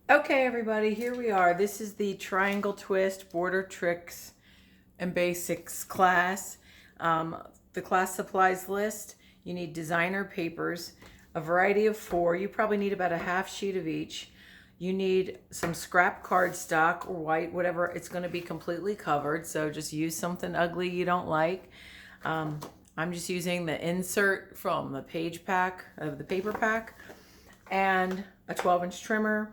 Okay, everybody, here we are. This is the Triangle Twist Border Tricks and Basics class. The class supplies list. You need designer papers, a variety of 4. You probably need about a half sheet of each. You need some scrap cardstock or white, whatever. It's going to be completely covered, so just use something ugly you don't like. I'm just using the insert from the page pack of the paper pack and a 12-inch trimmer.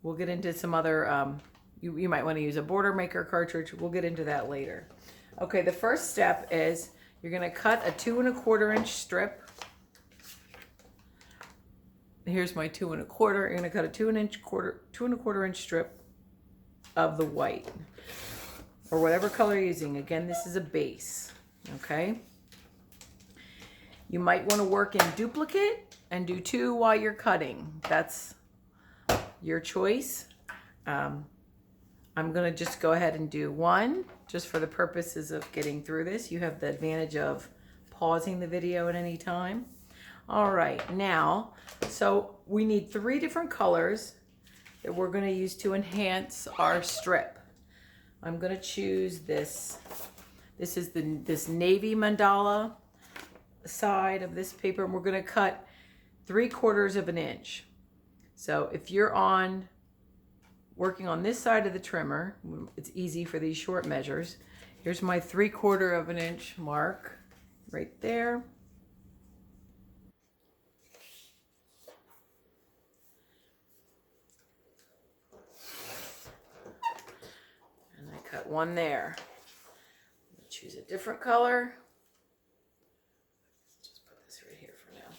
We'll get into some other, you might want to use a border maker cartridge. We'll get into that later. Okay, the first step is you're going to cut a 2 1/4 inch strip. Here's my 2 1/4. You're going to cut a 2 1/4 inch strip of the white or whatever color you're using. Again, this is a base. Okay. You might want to work in duplicate and do 2 while you're cutting. That's your choice. I'm going to just go ahead and do 1 just for the purposes of getting through this. You have the advantage of pausing the video at any time. All right, now, so we need 3 different colors that we're going to use to enhance our strip. I'm going to choose this. This is this navy mandala side of this paper, and we're going to cut 3/4 of an inch. So if you're working on this side of the trimmer, it's easy for these short measures. Here's my 3/4 of an inch mark right there. And I cut 1 there. Choose a different color. Just put this right here for now.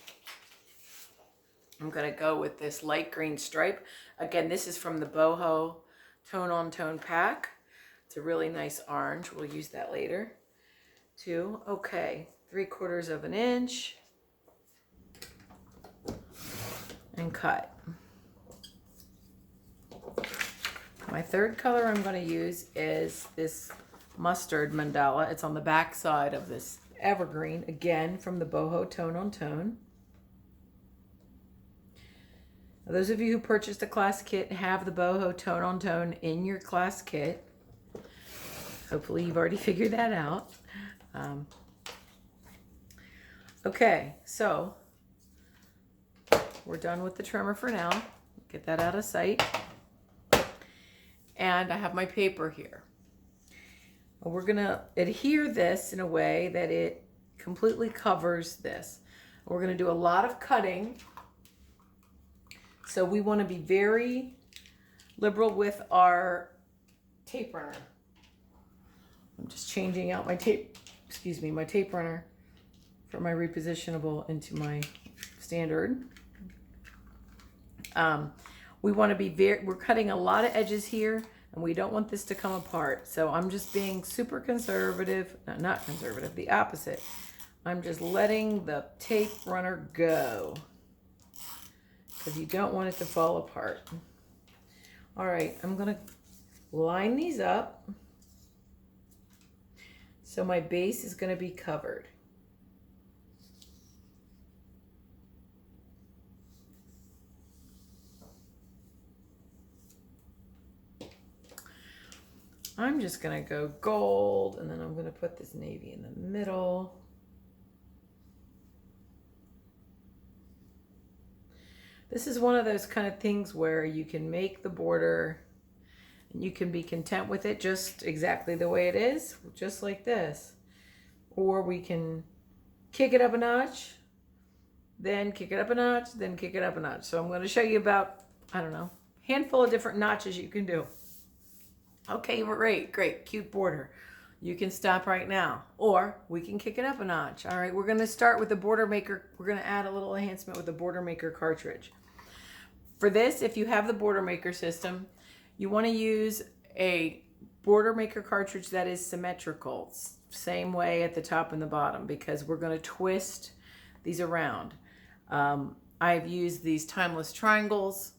I'm going to go with this light green stripe. Again, this is from the Boho Tone on Tone pack. It's a really nice orange. We'll use that later too. Okay, 3/4 of an inch and cut. My third color I'm going to use is this mustard mandala. It's on the back side of this evergreen, again from the Boho Tone on Tone. Now, those of you who purchased a class kit have the Boho Tone on Tone in your class kit. Hopefully you've already figured that out. Okay, so we're done with the trimmer for now. Get that out of sight. And I have my paper here. We're going to adhere this in a way that it completely covers this. We're going to do a lot of cutting. So we want to be very liberal with our tape runner. I'm just changing out my tape runner from my repositionable into my standard. We want to be we're cutting a lot of edges here, and we don't want this to come apart. So I'm just being super conservative, no, not conservative, the opposite. I'm just letting the tape runner go because you don't want it to fall apart. All right, I'm going to line these up so my base is going to be covered. I'm just going to go gold, and then I'm going to put this navy in the middle. This is one of those kind of things where you can make the border and you can be content with it just exactly the way it is, just like this. Or we can kick it up a notch, then kick it up a notch, then kick it up a notch. So I'm going to show you about, I don't know, a handful of different notches you can do. Okay, great, cute border. You can stop right now, or we can kick it up a notch. All right, we're going to start with the border maker. We're going to add a little enhancement with the border maker cartridge. For this, if you have the border maker system, you want to use a border maker cartridge that is symmetrical, same way at the top and the bottom, because we're going to twist these around. I've used these timeless triangles,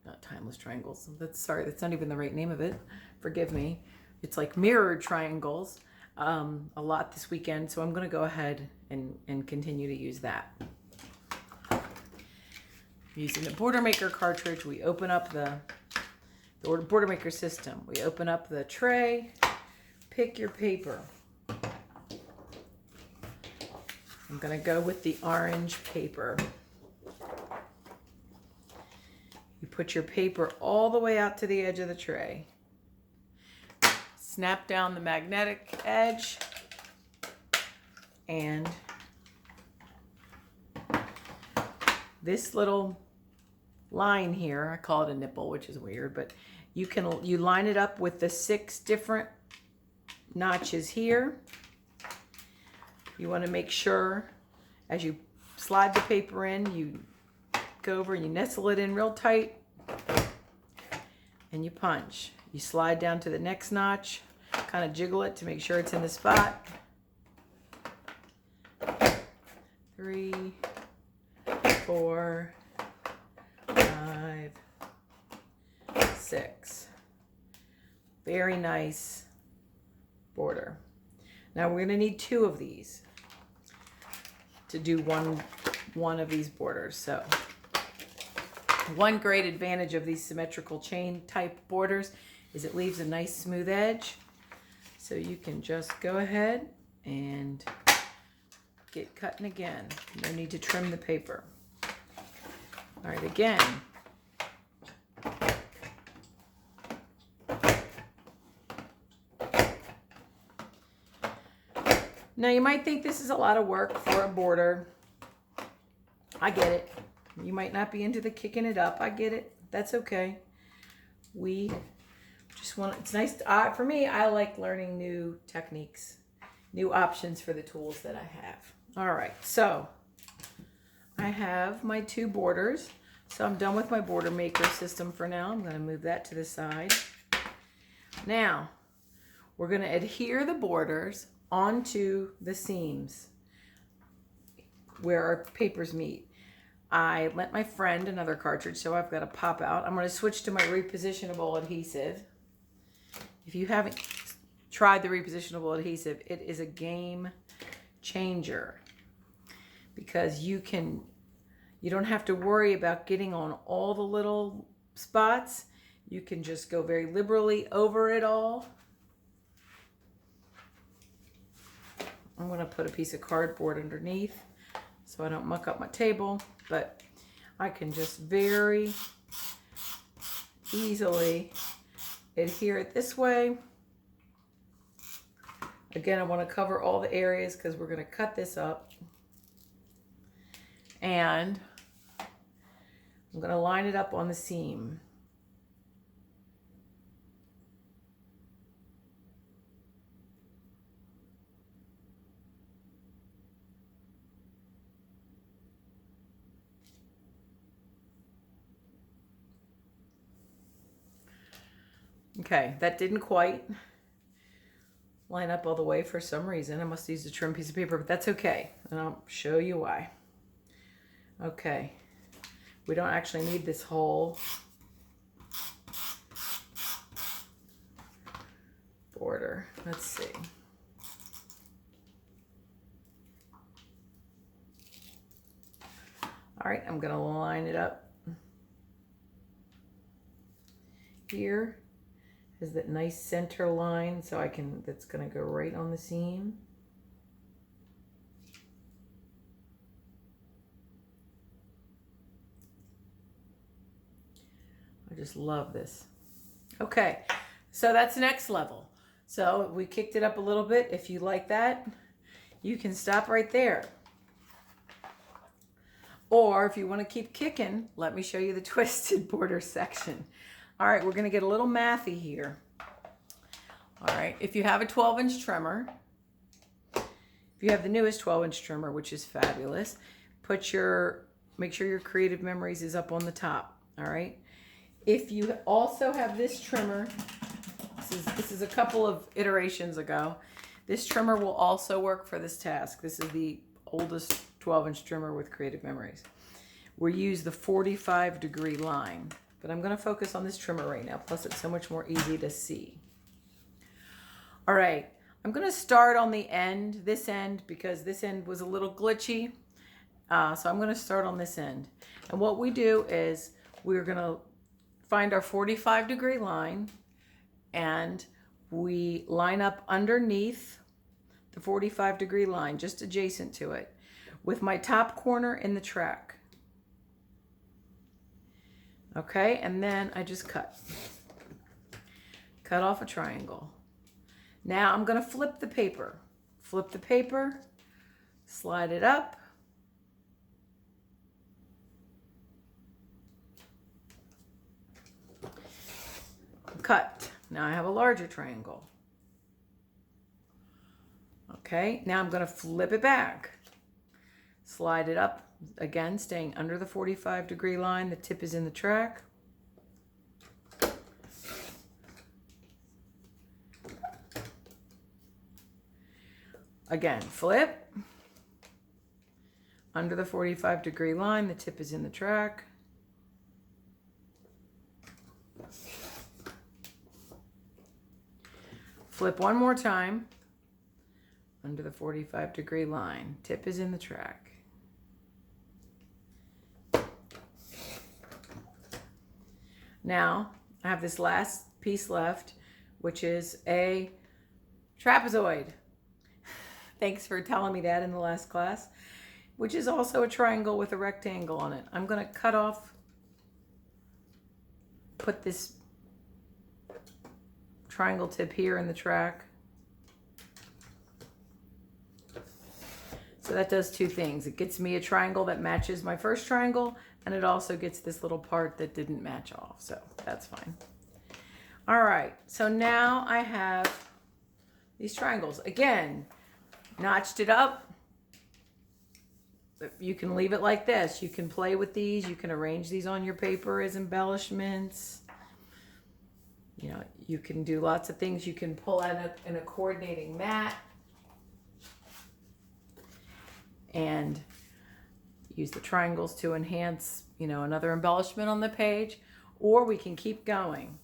not timeless triangles. That's not even the right name of it. Forgive me. It's like mirrored triangles a lot this weekend, so I'm going to go ahead and continue to use that. Using the border maker cartridge, we open up the the Border Maker system. We open up the tray, pick your paper. I'm going to go with the orange paper. You put your paper all the way out to the edge of the tray. Snap down the magnetic edge and this little line here, I call it a nipple, which is weird, but you line it up with the 6 different notches here. You want to make sure as you slide the paper in, you go over and you nestle it in real tight and you punch. You slide down to the next notch, kind of jiggle it to make sure it's in the spot. 3, 4, 5, 6. Very nice border. Now we're going to need 2 of these to do one of these borders. So one great advantage of these symmetrical chain type borders is it leaves a nice smooth edge. So you can just go ahead and get cutting again. No need to trim the paper. All right, again. Now you might think this is a lot of work for a border. I get it. You might not be into the kicking it up. I get it. That's okay. We just want, it's nice to, for me, I like learning new techniques, new options for the tools that I have. All right, so I have my 2 borders. So I'm done with my Border Maker system for now. I'm going to move that to the side. Now, we're going to adhere the borders onto the seams where our papers meet. I lent my friend another cartridge, so I've got a pop out. I'm going to switch to my repositionable adhesive. If you haven't tried the repositionable adhesive, it is a game changer because you don't have to worry about getting on all the little spots. You can just go very liberally over it all. I'm going to put a piece of cardboard underneath so I don't muck up my table, but I can just very easily adhere it this way. Again, I want to cover all the areas because we're going to cut this up. And I'm going to line it up on the seam. Okay, that didn't quite line up all the way for some reason. I must use a trim piece of paper, but that's okay. And I'll show you why. Okay, we don't actually need this whole border. Let's see. All right, I'm gonna line it up here. Is that nice center line, so that's gonna go right on the seam. I just love this. Okay, so that's next level. So we kicked it up a little bit. If you like that, you can stop right there. Or if you want to keep kicking, let me show you the twisted border section. All right, we're going to get a little mathy here. All right, if you have a 12-inch trimmer, if you have the newest 12-inch trimmer, which is fabulous, make sure your Creative Memories is up on the top. All right. If you also have this trimmer, this is a couple of iterations ago. This trimmer will also work for this task. This is the oldest 12-inch trimmer with Creative Memories. We use the 45-degree line. But I'm going to focus on this trimmer right now. Plus, it's so much more easy to see. All right. I'm going to start on the end, this end, because this end was a little glitchy. So I'm going to start on this end. And what we do is we're going to find our 45-degree line and we line up underneath the 45-degree line, just adjacent to it, with my top corner in the track. Okay, and then I just cut off a triangle. Now I'm going to flip the paper. Flip the paper, slide it up. Cut. Now I have a larger triangle. Okay, now I'm going to flip it back. Slide it up, again staying under the 45-degree line. The tip is in the track. Again, flip. Under the 45-degree line, the tip is in the track. Flip one more time. Under the 45-degree line, tip is in the track. Now, I have this last piece left, which is a trapezoid. Thanks for telling me that in the last class, which is also a triangle with a rectangle on it. I'm going to cut off, put this triangle tip here in the track. So that does two things. It gets me a triangle that matches my first triangle, and it also gets this little part that didn't match off. So that's fine. All right, so now I have these triangles. Again, notched it up. You can leave it like this. You can play with these. You can arrange these on your paper as embellishments. You know, you can do lots of things. You can pull out in a coordinating mat and use the triangles to enhance, you know, another embellishment on the page. Or we can keep going.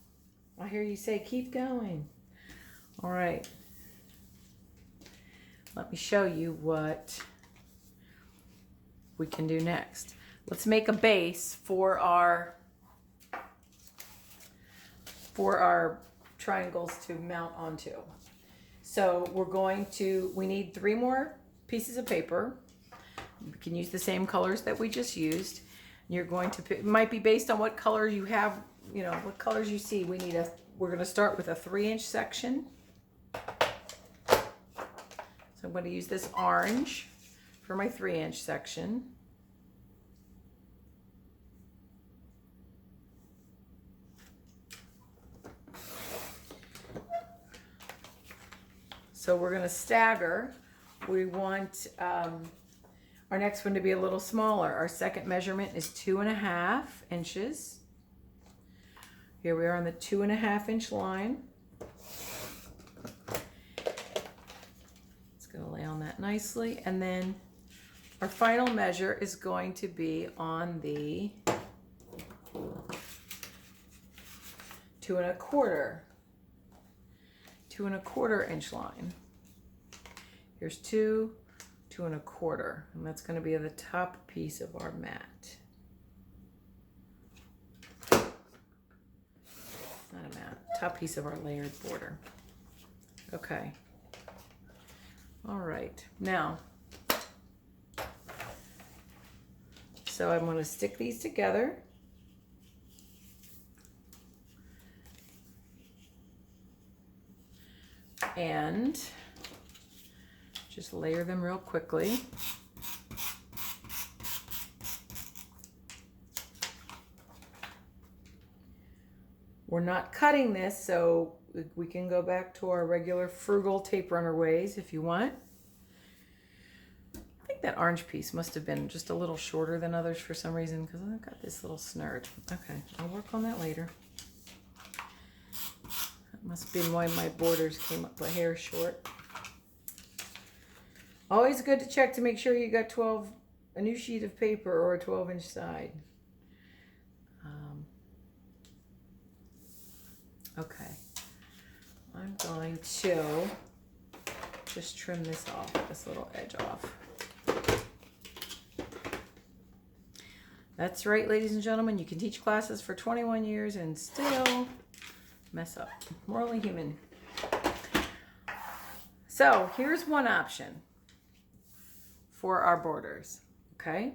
I hear you say keep going. All right. Let me show you what we can do next. Let's make a base for our triangles to mount onto. So we need 3 more pieces of paper. We can use the same colors that we just used. You're going to pick, it might be based on what color you have, you know, what colors you see. We're going to start with a 3-inch section. So I'm going to use this orange for my 3-inch section. So we're going to stagger. We want our next one to be a little smaller. Our second measurement is 2.5 inches. Here we are on the 2.5-inch line. It's going to lay on that nicely. And then our final measure is going to be on the 2.25 inch line. Here's 2.25, and that's going to be the top piece of our mat. Not a mat, top piece of our layered border. Okay. All right. Now, so I'm going to stick these together. And just layer them real quickly. We're not cutting this, so we can go back to our regular frugal tape runner ways if you want. I think that orange piece must have been just a little shorter than others for some reason because I've got this little snurd. Okay, I'll work on that later. Must be why my borders came up a hair short. Always good to check to make sure you got a new sheet of paper or a 12-inch side. Okay. I'm going to just trim this off, this little edge off. That's right, ladies and gentlemen. You can teach classes for 21 years and still mess up. We're only human. So here's one option for our borders, okay?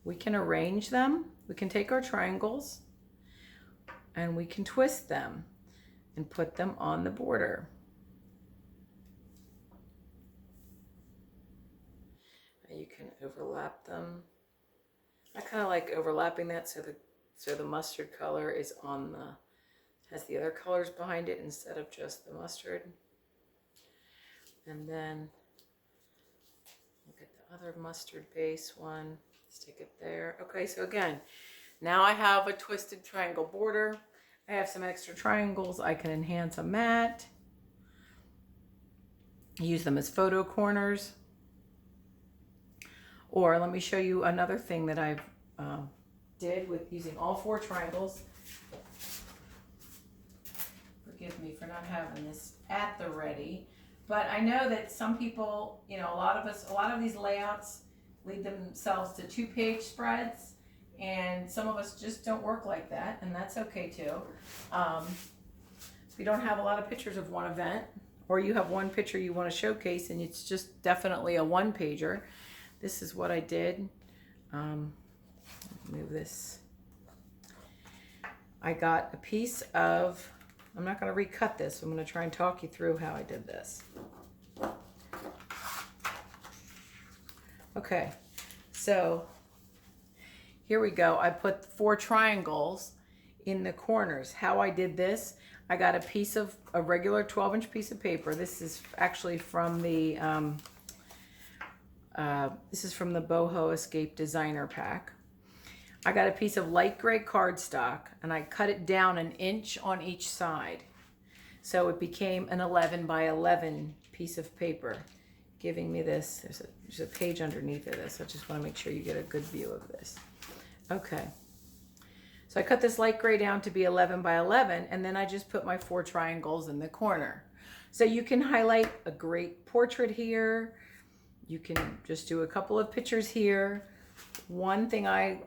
We can arrange them. We can take our triangles and we can twist them and put them on the border. You can overlap them. I kind of like overlapping that so the mustard color is on has the other colors behind it instead of just the mustard. And then look at the other mustard base one. Stick it there. Okay, so again, now I have a twisted triangle border. I have some extra triangles. I can enhance a mat. Use them as photo corners. Or let me show you another thing that I've did with using all 4 triangles. Forgive me for not having this at the ready. But I know that some people, you know, a lot of these layouts lead themselves to 2-page spreads, and some of us just don't work like that, and that's okay too. If you don't have a lot of pictures of one event, or you have one picture you want to showcase and it's just definitely a 1-pager, this is what I did. Move this. I got a piece of, I'm not going to recut this. I'm going to try and talk you through how I did this. Okay, so here we go. I put 4 triangles in the corners. How I did this, I got a piece of a regular 12-inch piece of paper. This is actually from the Boho Escape Designer Pack. I got a piece of light gray cardstock and I cut it down 1 inch on each side. So it became an 11 by 11 piece of paper, giving me this. There's a page underneath of this. I just want to make sure you get a good view of this. Okay. So I cut this light gray down to be 11 by 11, and then I just put my 4 triangles in the corner. So you can highlight a great portrait here. You can just do a couple of pictures here. One thing I